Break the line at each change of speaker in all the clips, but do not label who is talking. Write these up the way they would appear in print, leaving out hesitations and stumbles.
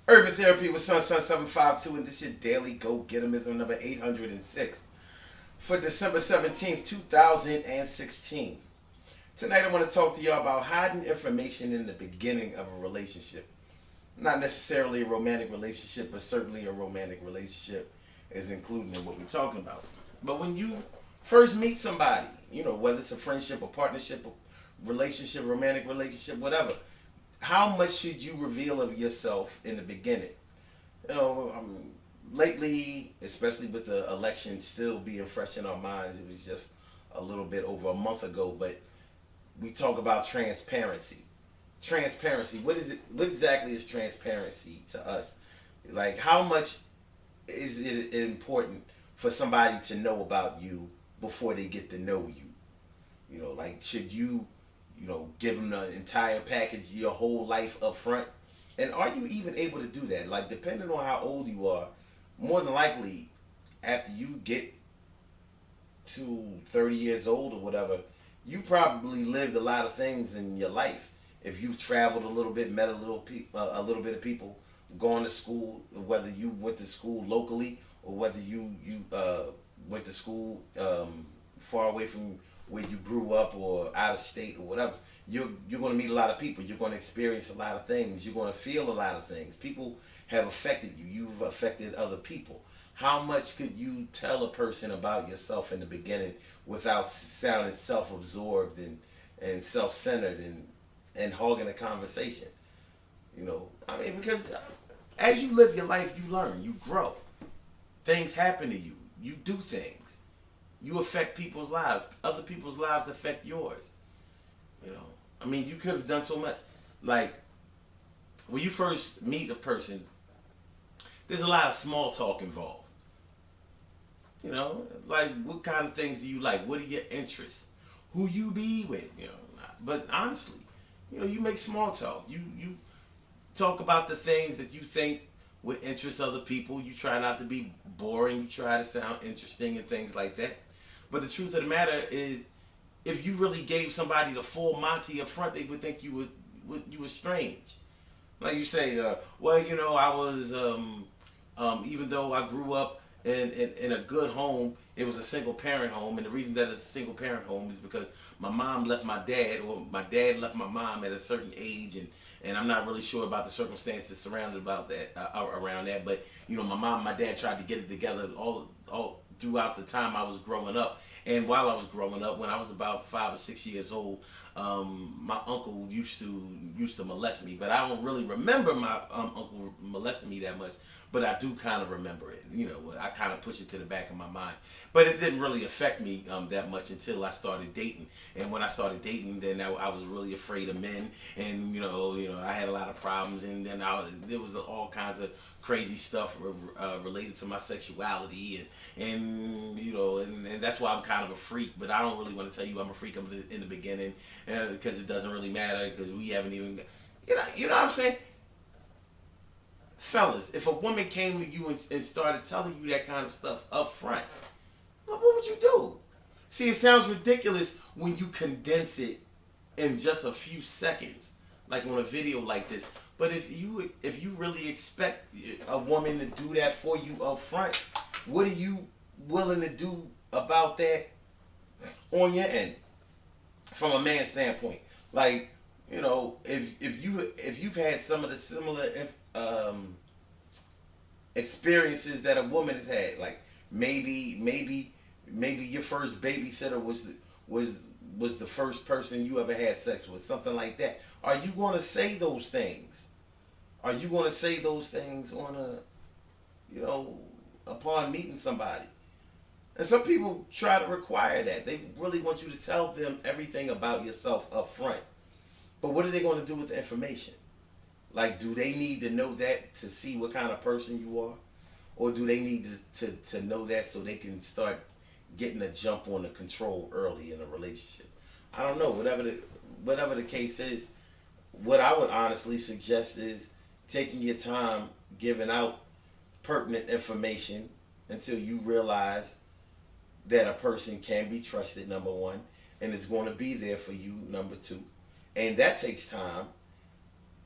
Urban Therapy with Sun 752, and this is your daily go getism number 806 for December 17th, 2016. Tonight I want to talk to y'all about hiding information in the beginning of a relationship. Not necessarily a romantic relationship, but certainly a romantic relationship is included in what we're talking about. But when you first meet somebody, whether it's a friendship, a partnership, a relationship, romantic relationship, whatever, how much should you reveal of yourself in the beginning? Lately, especially with the election still being fresh in our minds, it was just a little bit over a month ago, but we talk about transparency. Transparency. What is it? What exactly is transparency to us? Like, how much is it important for somebody to know about you before they get to know you? Like, should you, give them the entire package, your whole life up front? And are you even able to do that? Like, depending on how old you are, more than likely, after you get to 30 years old or whatever, you probably lived a lot of things in your life. If you've traveled a little bit, met a little bit of people, gone to school, whether you went to school locally or whether you went to school far away from where you grew up or out of state or whatever, you're going to meet a lot of people. You're going to experience a lot of things. You're going to feel a lot of things. People have affected you. You've affected other people. How much could you tell a person about yourself in the beginning without sounding self-absorbed and self-centered and hogging a conversation? Because as you live your life, you learn, you grow. Things happen to you. You do things. You affect people's lives. Other people's lives affect yours. You could have done so much. Like, when you first meet a person, there's a lot of small talk involved. Like, what kind of things do you like? What are your interests? Who you be with? But honestly, you make small talk. You talk about the things that you think would interest other people. You try not to be boring. You try to sound interesting and things like that. But the truth of the matter is, if you really gave somebody the full Monty up front, they would think you were strange. Like you say, I was, even though I grew up in a good home, it was a single parent home, and the reason that it's a single parent home is because my mom left my dad, or my dad left my mom at a certain age, and I'm not really sure about the circumstances surrounded about that around that, but my mom and my dad tried to get it together all throughout the time I was growing up. And while I was growing up, when I was about 5 or 6 years old, my uncle used to molest me. But I don't really remember my uncle molesting me that much. But I do kind of remember it. I kind of push it to the back of my mind. But it didn't really affect me that much until I started dating. And when I started dating, then I was really afraid of men. And I had a lot of problems. And then there was all kinds of crazy stuff related to my sexuality, and that's why I'm kind of a freak. But I don't really want to tell you I'm a freak in the beginning, because it doesn't really matter, because we haven't even, what I'm saying. Fellas, if a woman came to you and started telling you that kind of stuff up front, what would you do? See, it sounds ridiculous when you condense it in just a few seconds, like on a video like this. But if you really expect a woman to do that for you up front, what are you willing to do about that on your end, from a man's standpoint? Like, if you've had some of the similar experiences that a woman has had, like maybe your first babysitter was the first person you ever had sex with, something like that. Are you going to say those things? Are you going to say those things upon meeting somebody? And some people try to require that. They really want you to tell them everything about yourself up front. But what are they going to do with the information? Like, do they need to know that to see what kind of person you are? Or do they need to know that so they can start getting a jump on the control early in a relationship? I don't know. Whatever the case is, what I would honestly suggest is taking your time giving out pertinent information until you realize that a person can be trusted, number one, and is going to be there for you, number two. And that takes time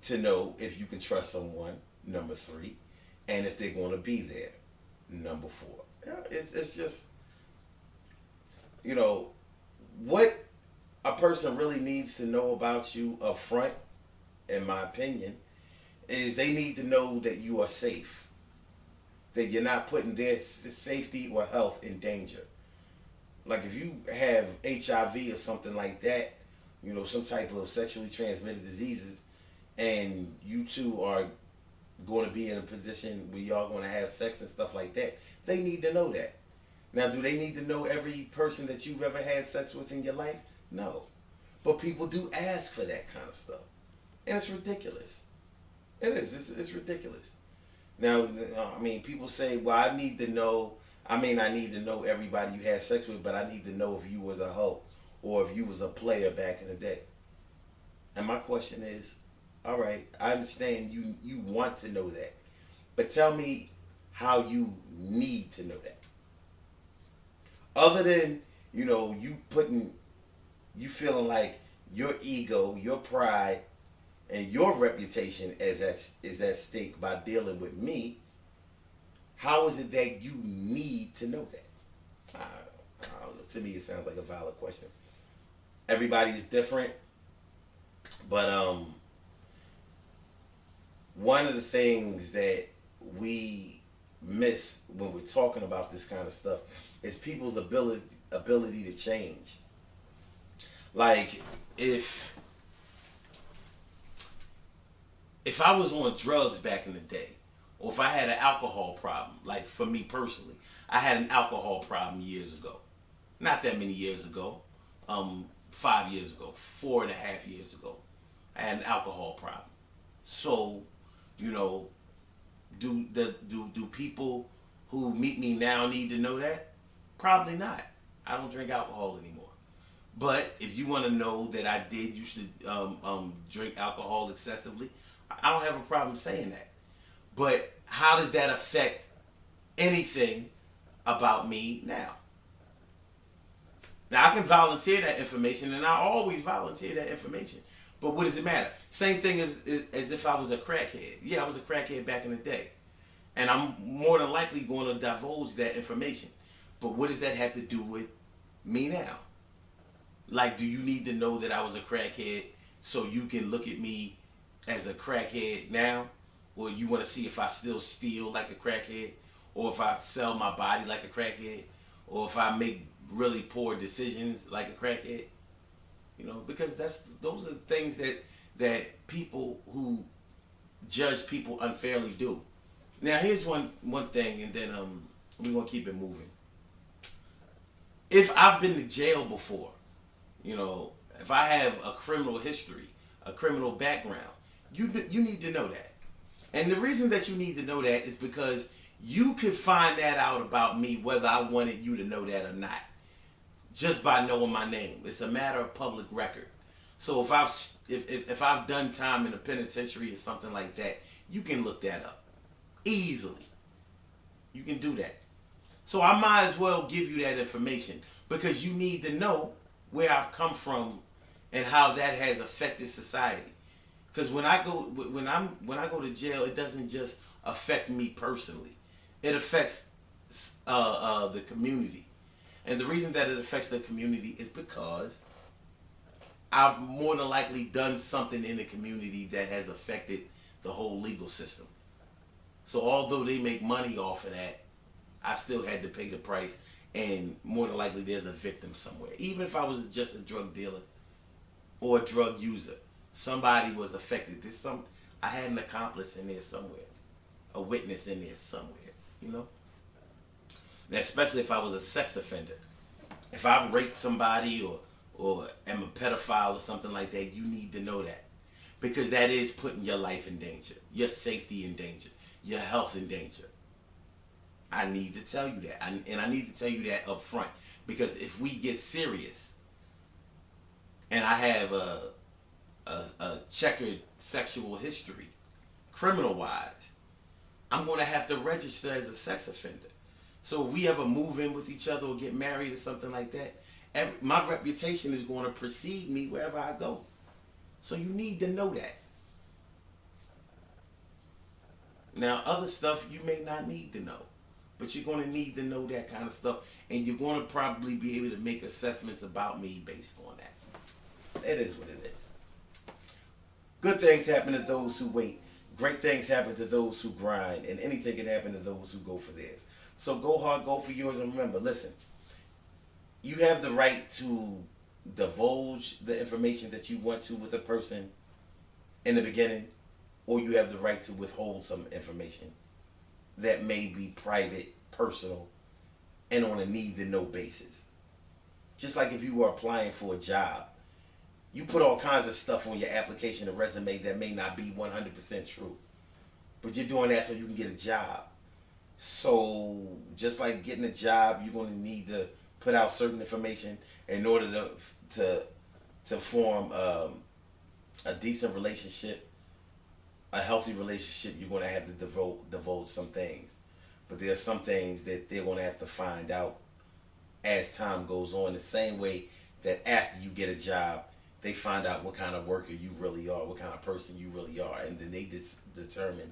to know if you can trust someone. Number three, and if they're going to be there. Number four. Yeah, it's just, you know, what a person really needs to know about you up front, in my opinion, is they need to know that you are safe, that you're not putting their safety or health in danger. Like if you have HIV or something like that, some type of sexually transmitted diseases, and you two are going to be in a position where y'all going to have sex and stuff like that, they need to know that. Now, do they need to know every person that you've ever had sex with in your life? No. But people do ask for that kind of stuff. And it's ridiculous. It is. It's ridiculous. Now, people say, well, I need to know, I need to know everybody you had sex with, but I need to know if you was a hoe or if you was a player back in the day. And my question is, all right, I understand you want to know that, but tell me how you need to know that. Other than, you feeling like your ego, your pride, and your reputation is at stake by dealing with me, how is it that you need to know that? I don't know. To me, it sounds like a valid question. Everybody's different, but one of the things that we miss when we're talking about this kind of stuff is people's ability to change. Like if I was on drugs back in the day, or if I had an alcohol problem, like for me personally, I had an alcohol problem years ago. Not that many years ago. 5 years ago, 4.5 years ago, I had an alcohol problem. So, do people who meet me now need to know that? Probably not. I don't drink alcohol anymore. But if you want to know that I did used to drink alcohol excessively, I don't have a problem saying that. But how does that affect anything about me now? Now, I can volunteer that information, and I always volunteer that information. But what does it matter? Same thing as if I was a crackhead. Yeah, I was a crackhead back in the day. And I'm more than likely going to divulge that information. But what does that have to do with me now? Like, do you need to know that I was a crackhead so you can look at me as a crackhead now? Or you want to see if I still steal like a crackhead? Or if I sell my body like a crackhead? Or if I make really poor decisions like a crackhead? Because those are things that people who judge people unfairly do. Now, here's one thing, and then we're going to keep it moving. If I've been to jail before, if I have a criminal history, a criminal background, you need to know that. And the reason that you need to know that is because you could find that out about me whether I wanted you to know that or not, just by knowing my name. It's a matter of public record. So if I've done time in a penitentiary or something like that, you can look that up easily. You can do that. So I might as well give you that information because you need to know where I've come from and how that has affected society. Because when I go to jail, it doesn't just affect me personally. It affects the community. And the reason that it affects the community is because I've more than likely done something in the community that has affected the whole legal system. So although they make money off of that, I still had to pay the price, and more than likely there's a victim somewhere. Even if I was just a drug dealer or a drug user, somebody was affected. I had an accomplice in there somewhere, a witness in there somewhere, And especially if I was a sex offender. If I've raped somebody or am a pedophile or something like that, you need to know that. Because that is putting your life in danger, your safety in danger, your health in danger. I need to tell you that. And I need to tell you that up front. Because if we get serious and I have a checkered sexual history, criminal-wise, I'm going to have to register as a sex offender. So if we ever move in with each other or get married or something like that, my reputation is going to precede me wherever I go. So you need to know that. Now, other stuff you may not need to know, but you're going to need to know that kind of stuff, and you're going to probably be able to make assessments about me based on that. It is what it is. Good things happen to those who wait. Great things happen to those who grind, and anything can happen to those who go for theirs. So go hard, go for yours, and remember, listen, you have the right to divulge the information that you want to with a person in the beginning, or you have the right to withhold some information that may be private, personal, and on a need to know basis. Just like if you were applying for a job, you put all kinds of stuff on your application or resume that may not be 100% true, but you're doing that so you can get a job. So just like getting a job, you're going to need to put out certain information in order to form a decent relationship, a healthy relationship. You're going to have to divulge some things, but there are some things that they're going to have to find out as time goes on. The same way that after you get a job, they find out what kind of worker you really are, what kind of person you really are, and then they determine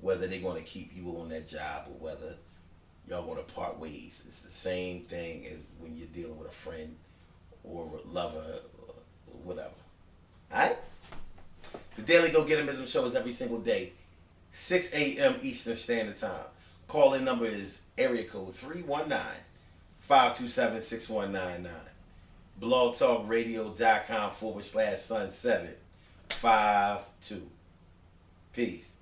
whether they're going to keep you on that job or whether y'all want to part ways. It's the same thing as when you're dealing with a friend or a lover or whatever. Alright? The Daily Go Getimism show is every single day, 6 a.m. Eastern Standard Time. Call-in number is area code 319-527-6199. blogtalkradio.com/Sun752. Peace.